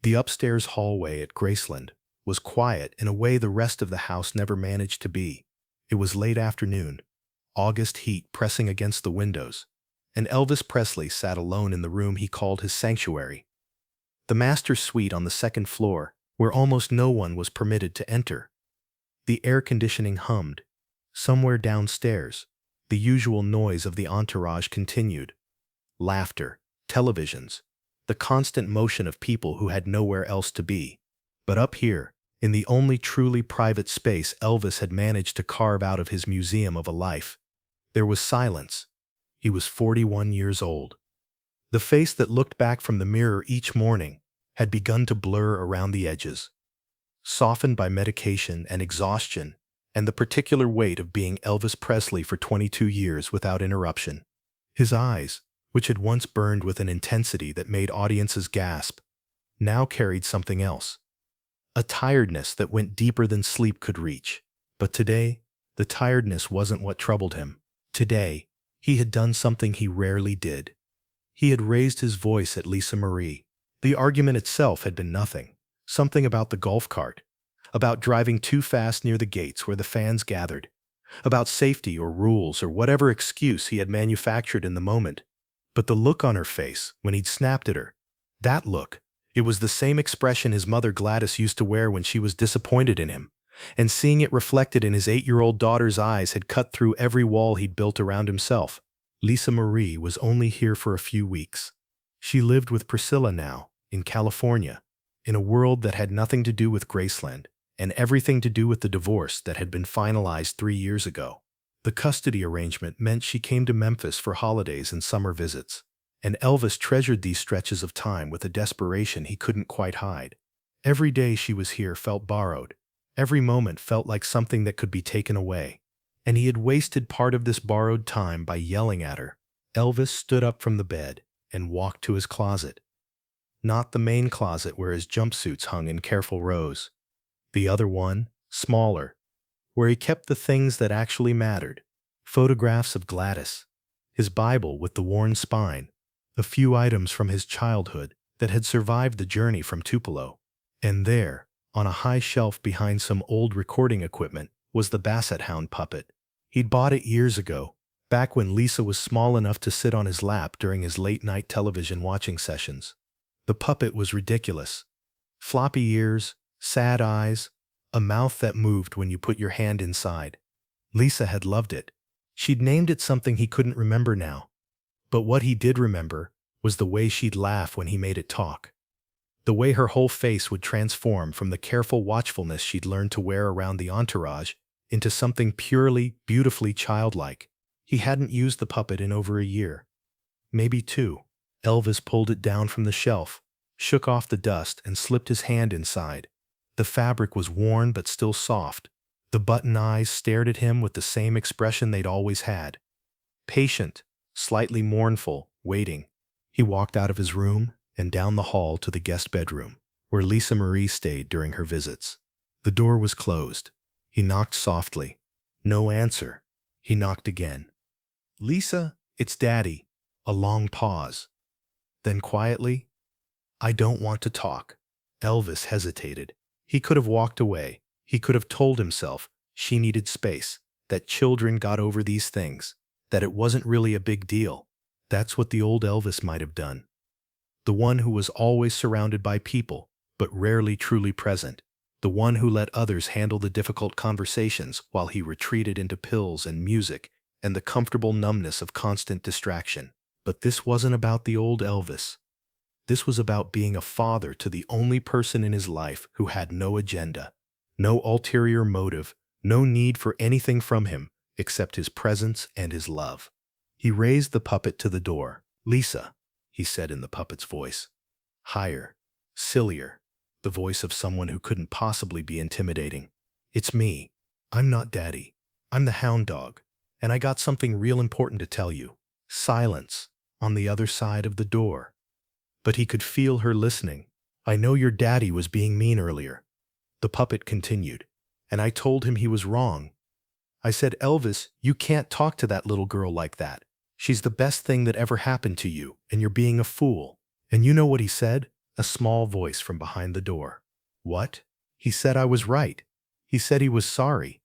The upstairs hallway at Graceland was quiet in a way the rest of the house never managed to be. It was late afternoon, August heat pressing against the windows, and Elvis Presley sat alone in the room he called his sanctuary. The master suite on the second floor, where almost no one was permitted to enter. The air conditioning hummed. Somewhere downstairs, the usual noise of the entourage continued. Laughter, televisions, the constant motion of people who had nowhere else to be. But up here, in the only truly private space Elvis had managed to carve out of his museum of a life, there was silence. He was 41 years old. The face that looked back from the mirror each morning had begun to blur around the edges, softened by medication and exhaustion and the particular weight of being Elvis Presley for 22 years without interruption. His eyes, which had once burned with an intensity that made audiences gasp, now carried something else. A tiredness that went deeper than sleep could reach. But today, the tiredness wasn't what troubled him. Today, he had done something he rarely did. He had raised his voice at Lisa Marie. The argument itself had been nothing. Something about the golf cart, about driving too fast near the gates where the fans gathered, about safety or rules or whatever excuse he had manufactured in the moment. But the look on her face when he'd snapped at her, that look, it was the same expression his mother Gladys used to wear when she was disappointed in him, and seeing it reflected in his 8-year-old daughter's eyes had cut through every wall he'd built around himself. Lisa Marie was only here for a few weeks. She lived with Priscilla now, in California, in a world that had nothing to do with Graceland, and everything to do with the divorce that had been finalized 3 years ago. The custody arrangement meant she came to Memphis for holidays and summer visits, and Elvis treasured these stretches of time with a desperation he couldn't quite hide. Every day she was here felt borrowed. Every moment felt like something that could be taken away, and he had wasted part of this borrowed time by yelling at her. Elvis stood up from the bed and walked to his closet. Not the main closet where his jumpsuits hung in careful rows. The other one, smaller, where he kept the things that actually mattered. Photographs of Gladys, his Bible with the worn spine, a few items from his childhood that had survived the journey from Tupelo. And there, on a high shelf behind some old recording equipment, was the Basset Hound puppet. He'd bought it years ago, back when Lisa was small enough to sit on his lap during his late-night television watching sessions. The puppet was ridiculous. Floppy ears, sad eyes, a mouth that moved when you put your hand inside. Lisa had loved it. She'd named it something he couldn't remember now. But what he did remember was the way she'd laugh when he made it talk. The way her whole face would transform from the careful watchfulness she'd learned to wear around the entourage into something purely, beautifully childlike. He hadn't used the puppet in over a year. Maybe 2. Elvis pulled it down from the shelf, shook off the dust, and slipped his hand inside. The fabric was worn but still soft. The button eyes stared at him with the same expression they'd always had. Patient, slightly mournful, waiting. He walked out of his room and down the hall to the guest bedroom, where Lisa Marie stayed during her visits. The door was closed. He knocked softly. No answer. He knocked again. "Lisa, it's Daddy." A long pause. Then quietly, "I don't want to talk." Elvis hesitated. He could have walked away. He could have told himself she needed space, that children got over these things, that it wasn't really a big deal. That's what the old Elvis might have done. The one who was always surrounded by people, but rarely truly present. The one who let others handle the difficult conversations while he retreated into pills and music and the comfortable numbness of constant distraction. But this wasn't about the old Elvis. This was about being a father to the only person in his life who had no agenda, no ulterior motive, no need for anything from him except his presence and his love. He raised the puppet to the door. "Lisa," he said in the puppet's voice. Higher, sillier, the voice of someone who couldn't possibly be intimidating. "It's me. I'm not Daddy. I'm the hound dog, and I got something real important to tell you." Silence on the other side of the door. But he could feel her listening. "I know your daddy was being mean earlier," the puppet continued, "and I told him he was wrong. I said, 'Elvis, you can't talk to that little girl like that. She's the best thing that ever happened to you, and you're being a fool.' And you know what he said? A small voice from behind the door. What? He said I was right. He said he was sorry.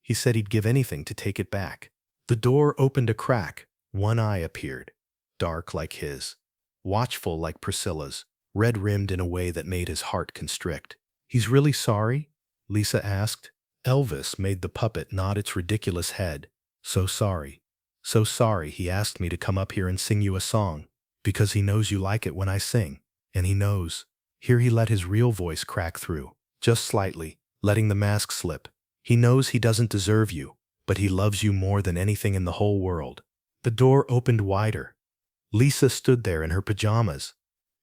He said he'd give anything to take it back. The door opened a crack. One eye appeared, dark like his, watchful like Priscilla's, red-rimmed in a way that made his heart constrict. He's really sorry? Lisa asked. Elvis made the puppet nod its ridiculous head. So sorry. So sorry he asked me to come up here and sing you a song, because he knows you like it when I sing. And he knows. Here he let his real voice crack through, just slightly, letting the mask slip. He knows he doesn't deserve you, but he loves you more than anything in the whole world. The door opened wider. Lisa stood there in her pajamas.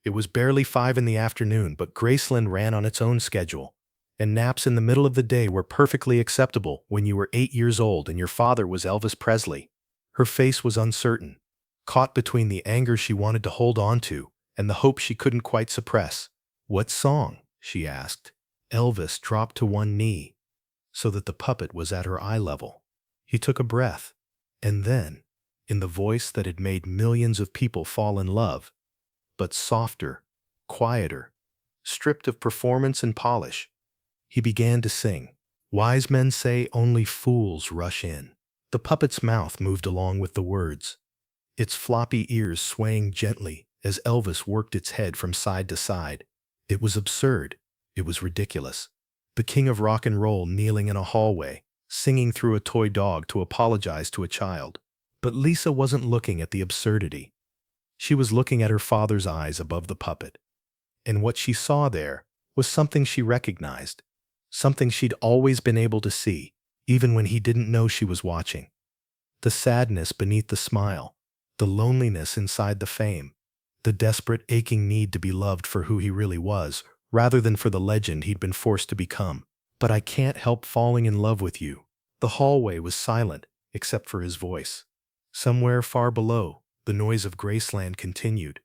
It was barely 5 in the afternoon, but Graceland ran on its own schedule, and naps in the middle of the day were perfectly acceptable when you were 8 years old and your father was Elvis Presley. Her face was uncertain, caught between the anger she wanted to hold on to and the hope she couldn't quite suppress. What song? She asked. Elvis dropped to one knee, so that the puppet was at her eye level. He took a breath, and then, in the voice that had made millions of people fall in love, but softer, quieter, stripped of performance and polish, he began to sing. Wise men say only fools rush in. The puppet's mouth moved along with the words, its floppy ears swaying gently as Elvis worked its head from side to side. It was absurd. It was ridiculous. The king of rock and roll kneeling in a hallway, singing through a toy dog to apologize to a child. But Lisa wasn't looking at the absurdity. She was looking at her father's eyes above the puppet. And what she saw there was something she recognized, something she'd always been able to see, even when he didn't know she was watching. The sadness beneath the smile, the loneliness inside the fame, the desperate, aching need to be loved for who he really was, rather than for the legend he'd been forced to become. But I can't help falling in love with you. The hallway was silent, except for his voice. Somewhere far below, the noise of Graceland continued.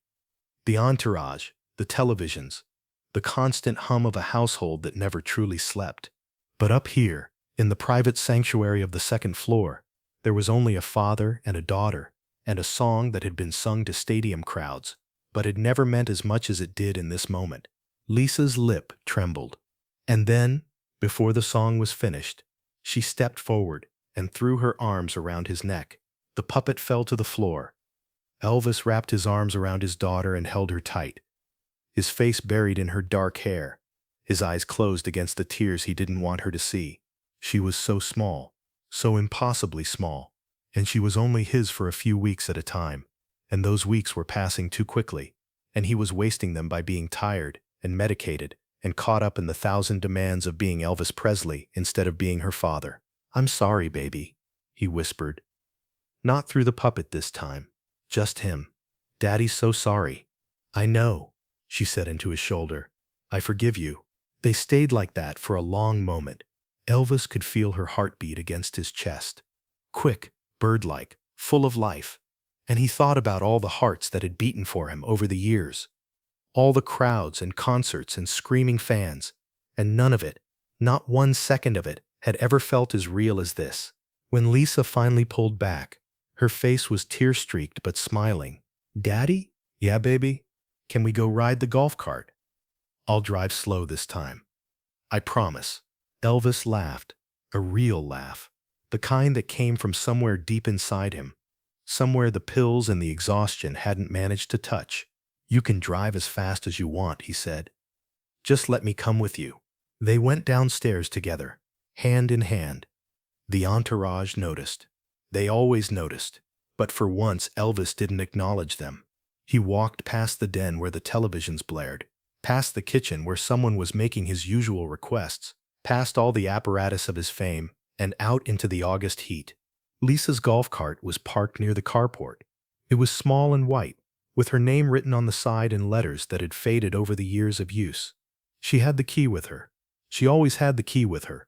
The entourage, the televisions, the constant hum of a household that never truly slept. But up here, in the private sanctuary of the second floor, there was only a father and a daughter, and a song that had been sung to stadium crowds, but had never meant as much as it did in this moment. Lisa's lip trembled. And then, before the song was finished, she stepped forward and threw her arms around his neck. The puppet fell to the floor. Elvis wrapped his arms around his daughter and held her tight, his face buried in her dark hair, his eyes closed against the tears he didn't want her to see. She was so small, so impossibly small, and she was only his for a few weeks at a time, and those weeks were passing too quickly, and he was wasting them by being tired and medicated and caught up in the 1,000 demands of being Elvis Presley instead of being her father. I'm sorry, baby, he whispered. Not through the puppet this time, just him. Daddy's so sorry. I know, she said into his shoulder. I forgive you. They stayed like that for a long moment. Elvis could feel her heartbeat against his chest. Quick, bird-like, full of life. And he thought about all the hearts that had beaten for him over the years. All the crowds and concerts and screaming fans. And none of it, not 1 second of it, had ever felt as real as this. When Lisa finally pulled back, her face was tear-streaked but smiling. Daddy? Yeah, baby? Can we go ride the golf cart? I'll drive slow this time. I promise. Elvis laughed, a real laugh, the kind that came from somewhere deep inside him, somewhere the pills and the exhaustion hadn't managed to touch. You can drive as fast as you want, he said. Just let me come with you. They went downstairs together, hand in hand. The entourage noticed. They always noticed, but for once Elvis didn't acknowledge them. He walked past the den where the televisions blared, past the kitchen where someone was making his usual requests, past all the apparatus of his fame, and out into the August heat. Lisa's golf cart was parked near the carport. It was small and white, with her name written on the side in letters that had faded over the years of use. She had the key with her. She always had the key with her.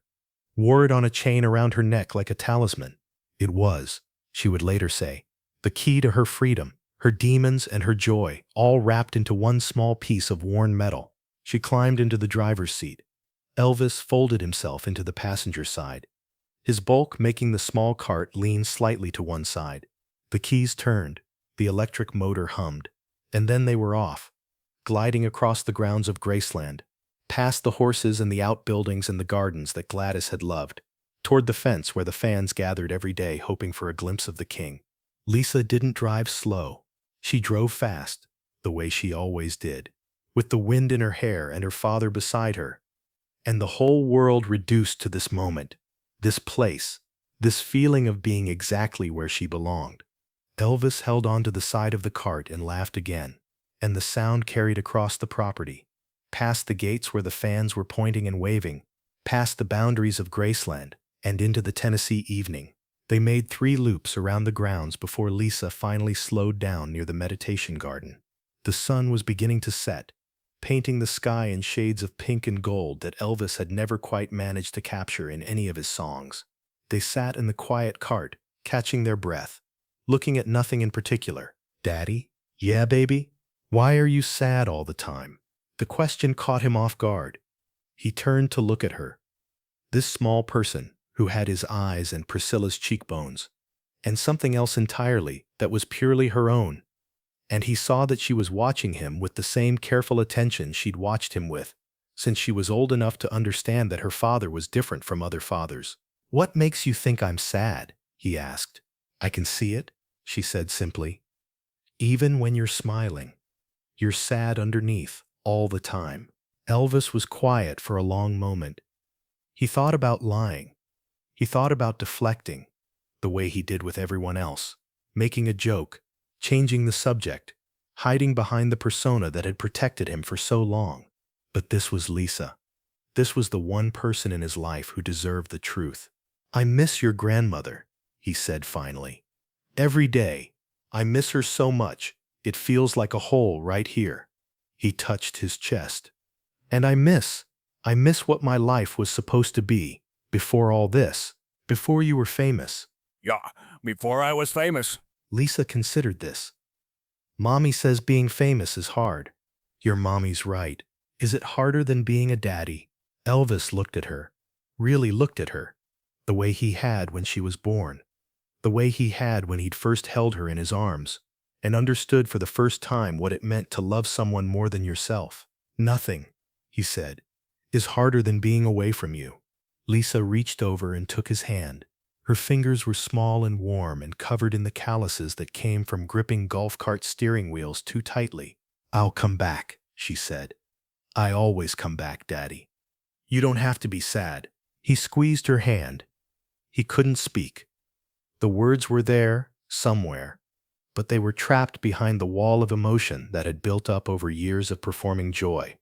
Wore it on a chain around her neck like a talisman. It was, she would later say, the key to her freedom, her demons and her joy, all wrapped into one small piece of worn metal. She climbed into the driver's seat. Elvis folded himself into the passenger side, his bulk making the small cart lean slightly to one side. The keys turned, the electric motor hummed, and then they were off. gliding across the grounds of Graceland, past the horses and the outbuildings and the gardens that Gladys had loved, toward the fence where the fans gathered every day hoping for a glimpse of the king. Lisa didn't drive slow. She drove fast, the way she always did, with the wind in her hair and her father beside her, and the whole world reduced to this moment, this place, this feeling of being exactly where she belonged. Elvis held onto the side of the cart and laughed again, and the sound carried across the property, past the gates where the fans were pointing and waving, past the boundaries of Graceland, and into the Tennessee evening. They made 3 loops around the grounds before Lisa finally slowed down near the meditation garden. The sun was beginning to set, painting the sky in shades of pink and gold that Elvis had never quite managed to capture in any of his songs. They sat in the quiet cart, catching their breath, looking at nothing in particular. "Daddy? Yeah, baby? Why are you sad all the time?" The question caught him off guard. He turned to look at her. This small person, who had his eyes and Priscilla's cheekbones, and something else entirely that was purely her own, and he saw that she was watching him with the same careful attention she'd watched him with since she was old enough to understand that her father was different from other fathers. "What makes you think I'm sad?" he asked. "I can see it," she said simply. "Even when you're smiling, you're sad underneath all the time." Elvis was quiet for a long moment. He thought about lying. He thought about deflecting, the way he did with everyone else, making a joke, changing the subject, hiding behind the persona that had protected him for so long. But this was Lisa. This was the one person in his life who deserved the truth. "I miss your grandmother," he said finally. "Every day. I miss her so much, it feels like a hole right here." He touched his chest. "And I miss what my life was supposed to be. Before all this, before you were famous." Yeah, before I was famous. Lisa considered this. "Mommy says being famous is hard." "Your mommy's right. Is it harder than being a daddy?" Elvis looked at her, really looked at her, the way he had when she was born, the way he had when he'd first held her in his arms, and understood for the first time what it meant to love someone more than yourself. "Nothing," he said, "is harder than being away from you." Lisa reached over and took his hand. Her fingers were small and warm and covered in the calluses that came from gripping golf cart steering wheels too tightly. "I'll come back," she said. "I always come back, Daddy. You don't have to be sad." He squeezed her hand. He couldn't speak. The words were there, somewhere, but they were trapped behind the wall of emotion that had built up over years of performing joy.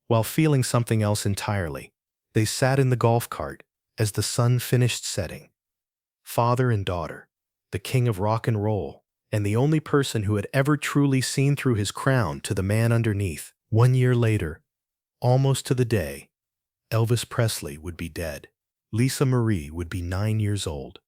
While feeling something else entirely, they sat in the golf cart as the sun finished setting. Father and daughter, the king of rock and roll, and the only person who had ever truly seen through his crown to the man underneath. 1 year later, almost to the day, Elvis Presley would be dead. Lisa Marie would be 9 years old,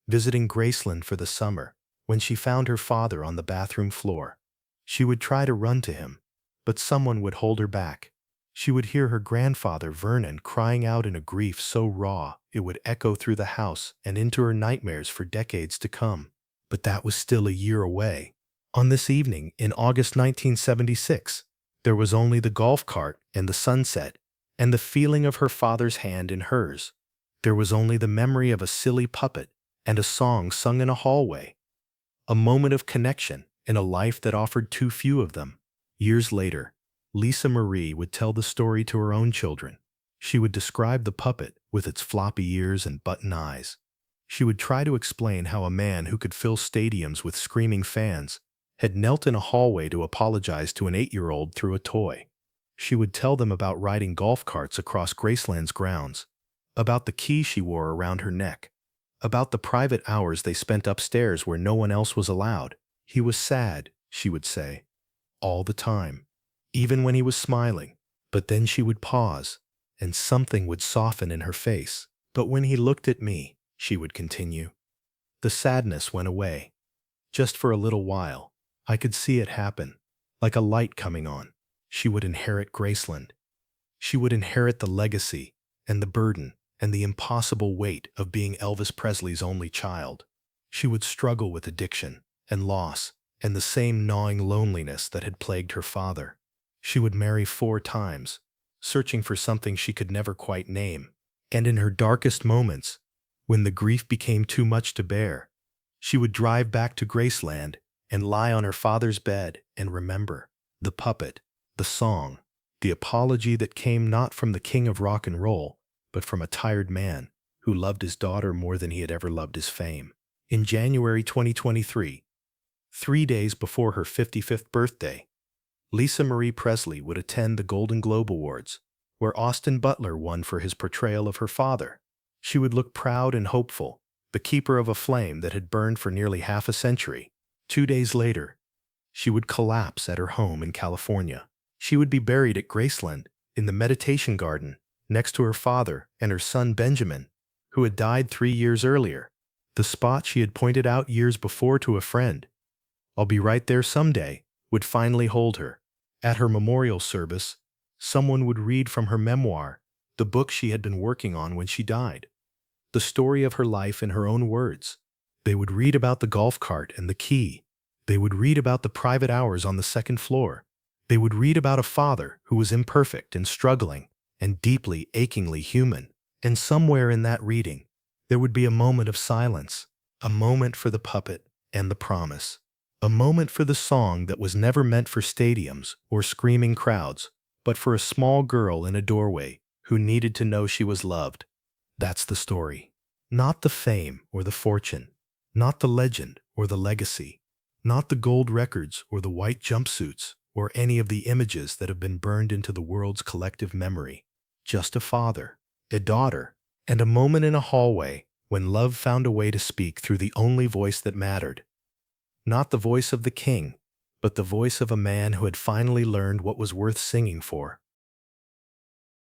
visiting Graceland for the summer, when she found her father on the bathroom floor. She would try to run to him, but someone would hold her back. She would hear her grandfather, Vernon, crying out in a grief so raw it would echo through the house and into her nightmares for decades to come. But that was still a year away. On this evening, in August 1976, there was only the golf cart and the sunset, and the feeling of her father's hand in hers. There was only the memory of a silly puppet and a song sung in a hallway. A moment of connection in a life that offered too few of them. Years later, Lisa Marie would tell the story to her own children. She would describe the puppet with its floppy ears and button eyes. She would try to explain how a man who could fill stadiums with screaming fans had knelt in a hallway to apologize to an 8-year-old through a toy. She would tell them about riding golf carts across Graceland's grounds, about the key she wore around her neck, about the private hours they spent upstairs where no one else was allowed. He was sad, she would say, all the time, even when he was smiling. But then she would pause, and something would soften in her face. "But when he looked at me," she would continue, "the sadness went away. Just for a little while. I could see it happen, like a light coming on." She would inherit Graceland. She would inherit the legacy and the burden and the impossible weight of being Elvis Presley's only child. She would struggle with addiction and loss and the same gnawing loneliness that had plagued her father. She would marry 4 times, searching for something she could never quite name. And in her darkest moments, when the grief became too much to bear, she would drive back to Graceland and lie on her father's bed and remember the puppet, the song, the apology that came not from the king of rock and roll, but from a tired man who loved his daughter more than he had ever loved his fame. In January 2023, 3 days before her 55th birthday, Lisa Marie Presley would attend the Golden Globe Awards, where Austin Butler won for his portrayal of her father. She would look proud and hopeful, the keeper of a flame that had burned for nearly half a century. 2 days later, she would collapse at her home in California. She would be buried at Graceland, in the meditation garden, next to her father and her son Benjamin, who had died 3 years earlier. The spot she had pointed out years before to a friend, "I'll be right there someday," would finally hold her. At her memorial service, someone would read from her memoir, the book she had been working on when she died. The story of her life in her own words. They would read about the golf cart and the key. They would read about the private hours on the second floor. They would read about a father who was imperfect and struggling and deeply, achingly human. And somewhere in that reading, there would be a moment of silence, a moment for the puppet and the promise, a moment for the song that was never meant for stadiums or screaming crowds, but for a small girl in a doorway who needed to know she was loved. That's the story. Not the fame or the fortune, not the legend or the legacy, not the gold records or the white jumpsuits or any of the images that have been burned into the world's collective memory. Just a father, a daughter, and a moment in a hallway when love found a way to speak through the only voice that mattered. Not the voice of the king, but the voice of a man who had finally learned what was worth singing for.